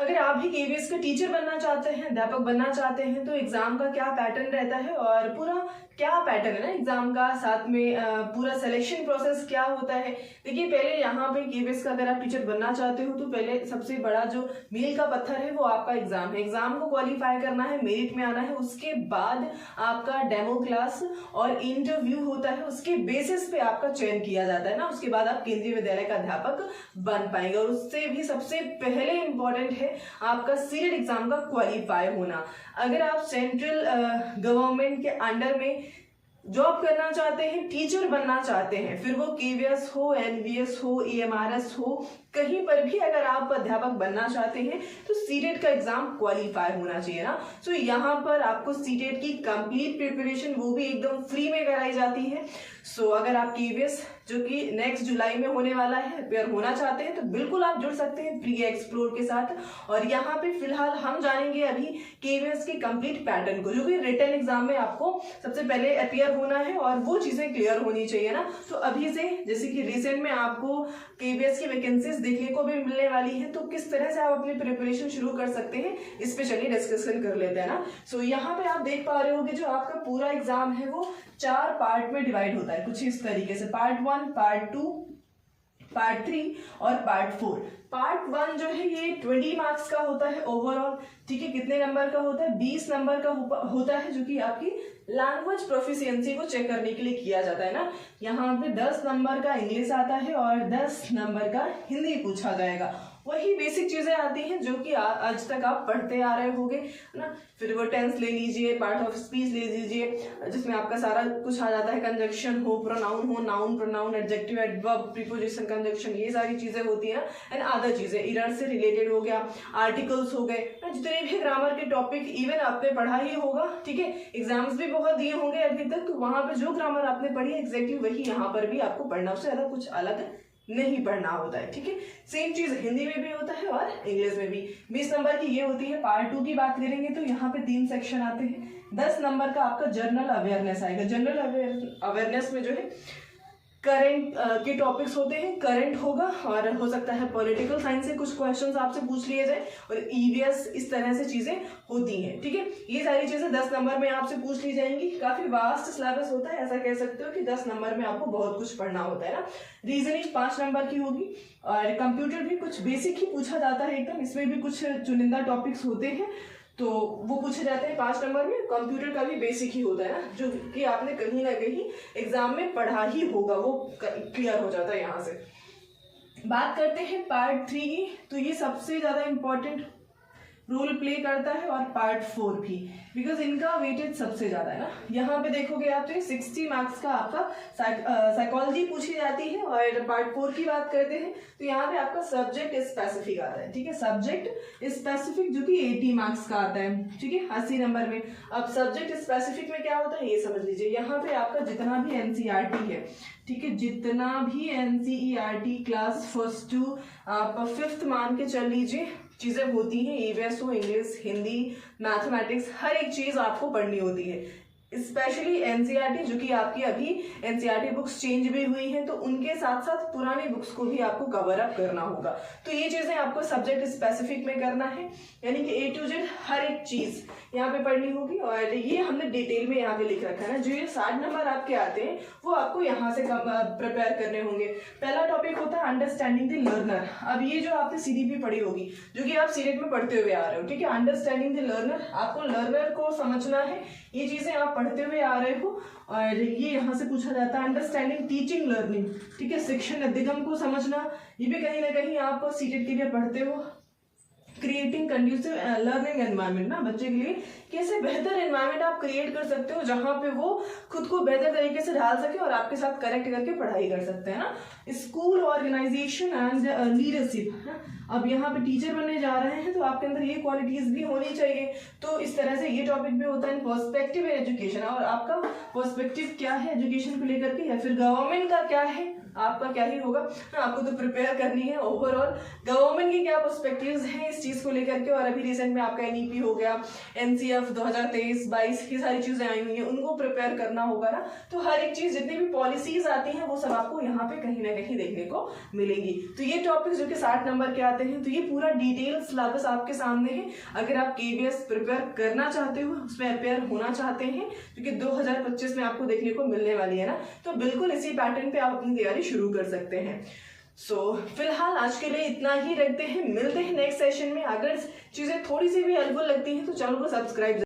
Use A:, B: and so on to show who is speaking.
A: अगर आप भी केवीएस का टीचर बनना चाहते हैं, अध्यापक बनना चाहते हैं, तो एग्जाम का क्या पैटर्न रहता है और पूरा क्या पैटर्न है ना एग्जाम का, साथ में पूरा सिलेक्शन प्रोसेस क्या होता है। देखिए पहले यहाँ पे केवीएस का अगर आप टीचर बनना चाहते हो तो पहले सबसे बड़ा जो मील का पत्थर है वो आपका एग्जाम है। एग्जाम को क्वालिफाई करना है, मेरिट में आना है, उसके बाद आपका डेमो क्लास और इंटरव्यू होता है, उसके बेसिस पे आपका चयन किया जाता है ना। उसके बाद आप केंद्रीय विद्यालय का अध्यापक बन पाएंगे। और उससे भी सबसे पहले इंपॉर्टेंट है आपका सीटेट एग्जाम का क्वालिफाई होना। अगर आप सेंट्रल गवर्नमेंट के अंडर में जॉब करना चाहते हैं, टीचर बनना चाहते हैं, फिर वो केवीएस हो, एनवीएस हो, ईएमआरएस हो, कहीं पर भी अगर आप अध्यापक बनना चाहते हैं तो सीटेट का एग्जाम क्वालिफाई होना चाहिए ना। तो यहाँ पर आपको सीटेट की कंप्लीट प्रिपरेशन वो भी एकदम फ्री में कराई जाती है। सो अगर आप केवीएस जो कि नेक्स्ट जुलाई में होने वाला है अपेयर होना चाहते हैं तो बिल्कुल आप जुड़ सकते हैं प्री एक्सप्लोर के साथ। और यहाँ पे फिलहाल हम जानेंगे अभी केवीएस के कंप्लीट पैटर्न को, जो कि रिटन एग्जाम में आपको सबसे पहले अपेयर होना है और वो चीजें क्लियर होनी चाहिए ना। तो अभी से जैसे कि रिसेंट में आपको केवीएस की वैकेंसीज देखने को भी मिलने वाली है, तो किस तरह से आप अपनी प्रिपरेशन शुरू कर सकते हैं इस पे चलिए डिस्कशन कर लेते हैं ना। सो यहाँ पे आप देख पा रहे हो कि जो आपका पूरा एग्जाम है वो 4 पार्ट में डिवाइड होता है कुछ इस तरीके से, पार्ट 1, पार्ट 2, पार्ट 3 और पार्ट 4। पार्ट 1 जो है ये 20 मार्क्स का होता है ओवरऑल, ठीक है। कितने नंबर का होता है? 20 नंबर का होता है, जो कि आपकी लैंग्वेज प्रोफिशिएंसी को चेक करने के लिए किया जाता है ना। यहाँ पे 10 नंबर का इंग्लिश आता है और 10 नंबर का हिंदी पूछा जाएगा। वही बेसिक चीजें आती हैं जो कि आज तक आप पढ़ते आ रहे होंगे ना। फिर वो टेंस ले लीजिए, पार्ट ऑफ स्पीच ले लीजिए, जिसमें आपका सारा कुछ आ जाता है, कंजक्शन हो, प्रोनाउन हो, noun, pronoun, adjective, adverb, preposition, conjunction, ये सारी चीजें होती है ना। एंड अदर चीजें इरर से रिलेटेड हो गया, आर्टिकल्स हो गए, जितने भी ग्रामर के टॉपिक इवन आपने पढ़ा ही होगा, ठीक है। एग्जाम्स भी बहुत दिए होंगे अभी तक, तो वहां पे जो ग्रामर आपने पढ़ी है एग्जैक्टली वही यहाँ पर भी आपको पढ़ना, उससे ज्यादा कुछ अलग नहीं पढ़ना होता है, ठीक है। सेम चीज हिंदी में भी होता है और इंग्लिश में भी। 20 नंबर की ये होती है। पार्ट 2 की बात करेंगे तो यहाँ पे 3 सेक्शन आते हैं। 10 नंबर का आपका जनरल अवेयरनेस आएगा। जनरल अवेयरनेस में जो है करंट के टॉपिक्स होते हैं, करंट होगा और हो सकता है पॉलिटिकल साइंस से कुछ क्वेश्चंस आपसे पूछ लिए जाए और ईवीएस, इस तरह से चीजें होती हैं, ठीक है। ये सारी चीजें 10 नंबर में आपसे पूछ ली जाएंगी। काफी वास्ट सिलेबस होता है, ऐसा कह सकते हो कि 10 नंबर में आपको बहुत कुछ पढ़ना होता है ना। रीजनिंग 5 नंबर की होगी और कंप्यूटर भी कुछ बेसिक ही पूछा जाता है एकदम, इसमें भी कुछ चुनिंदा टॉपिक्स होते हैं तो वो पूछे जाते हैं 5 नंबर में। कंप्यूटर का भी बेसिक ही होता है ना, जो कि आपने कहीं ना कहीं एग्जाम में पढ़ा ही होगा, वो क्लियर हो जाता है। यहाँ से बात करते हैं पार्ट 3 की, तो ये सबसे ज्यादा इंपॉर्टेंट रोल प्ले करता है और पार्ट 4 भी, बिकॉज इनका वेटेज सबसे ज्यादा है ना। यहाँ पे देखोगे आप तो 60 मार्क्स का आपका साइकोलॉजी पूछी जाती है। और पार्ट 4 की बात करते हैं तो यहाँ पे आपका सब्जेक्ट स्पेसिफिक आता है, ठीक है। सब्जेक्ट स्पेसिफिक जो कि 80 मार्क्स का आता है, ठीक है, 80 नंबर में। अब सब्जेक्ट स्पेसिफिक में क्या होता है ये समझ लीजिए। यहाँ पे आपका जितना भी एनसीईआरटी है, ठीक है, जितना भी एनसीईआरटी क्लास 1 to आप 5th मान के चल लीजिए चीजें होती हैं, ईवीएस हो, इंग्लिश, हिंदी, मैथमेटिक्स, हर एक चीज आपको पढ़नी होती है। स्पेशली एनसीईआरटी, जो कि आपकी अभी एनसीईआरटी बुक्स चेंज भी हुई हैं, तो उनके साथ साथ पुरानी बुक्स को भी आपको कवर अप करना होगा। तो ये चीजें आपको सब्जेक्ट स्पेसिफिक में करना है, यानी कि A to Z हर एक चीज यहाँ पे पढ़नी होगी। और ये हमने डिटेल में यहाँ पे लिख रखा है ना। जो ये 60 नंबर आपके आते हैं वो आपको यहाँ से प्रिपेयर करने होंगे। पहला टॉपिक होता है अंडरस्टैंडिंग द लर्नर। अब ये जो आपने सीडीपी पढ़ी होगी, जो कि आप सीटेट में पढ़ते हुए आ रहे हो, ठीक है। अंडरस्टैंडिंग द लर्नर, आपको लर्नर को समझना है, ये चीजें आप पढ़ते हुए आ रहे हो। और ये यहाँ से पूछा जाता है अंडरस्टैंडिंग टीचिंग लर्निंग, ठीक है। शिक्षण अधिगम को समझना, ये भी कहीं ना कहीं आप सीटेट के लिए पढ़ते हो। क्रिएटिंग कंड्यूसिव लर्निंग एनवायरनमेंट ना, बच्चे के लिए कैसे बेहतर एनवायरनमेंट आप क्रिएट कर सकते हो जहां पे वो खुद को बेहतर तरीके से ढाल सके और आपके साथ कनेक्ट करके पढ़ाई कर सकते हैं ना। स्कूल ऑर्गेनाइजेशन एंड लीडरशिप, अब यहाँ पे टीचर बनने जा रहे हैं तो आपके अंदर ये क्वालिटीज भी होनी चाहिए। तो इस तरह से ये टॉपिक भी होता है। पर्सपेक्टिव एजुकेशन, और आपका पर्सपेक्टिव क्या है एजुकेशन को लेकर के, या फिर गवर्नमेंट का क्या है आपका क्या ही होगा, आपको तो प्रिपेयर करनी है ओवरऑल गवर्नमेंट के क्या पर्सपेक्टिव्स हैं इस चीज़ को लेकर के। और अभी रिसेंट में आपका एनईपी हो गया, एनसीएफ 2023-22 की सारी चीज़ें आई हुई हैं, उनको प्रिपेयर करना होगा ना। तो हर एक चीज़ जितनी भी पॉलिसीज आती हैं वो सब आपको यहाँ पे कहीं ना कहीं देखने को मिलेंगी। तो ये टॉपिक्स जो कि 60 नंबर के आते हैं, तो ये पूरा डिटेल सिलेबस आपके सामने है। अगर आप केबीएस प्रिपेयर करना चाहते हो, उसमें अपेयर होना चाहते हैं, क्योंकि 2025 में आपको देखने को मिलने वाली है ना, तो बिल्कुल इसी पैटर्न पे आप अपनी तैयारी शुरू कर सकते हैं। फिलहाल आज के लिए इतना ही रखते हैं, मिलते हैं नेक्स्ट सेशन में। अगर चीजें थोड़ी सी भी हेल्पफुल लगती हैं तो चैनल को सब्सक्राइब